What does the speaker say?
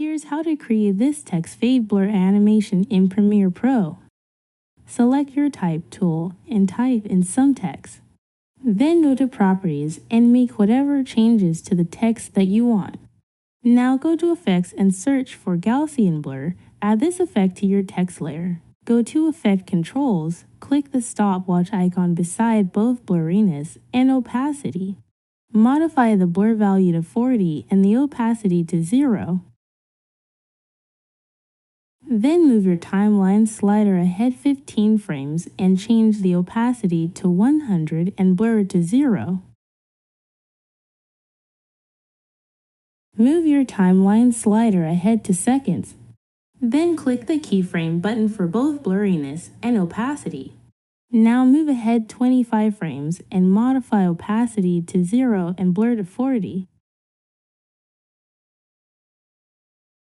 here's how to create this text fade blur animation in Premiere Pro. Select your type tool and type in some text. Then go to Properties and make whatever changes to the text that you want. Now go to Effects and search for Gaussian Blur. Add this effect to your text layer. Go to Effect Controls, click the stopwatch icon beside both blurriness and opacity. Modify the blur value to 40 and the opacity to 0. Then move your timeline slider ahead 15 frames and change the opacity to 100 and blur to 0. Move your timeline slider ahead to seconds. Then click the keyframe button for both blurriness and opacity. Now move ahead 25 frames and modify opacity to 0 and blur to 40.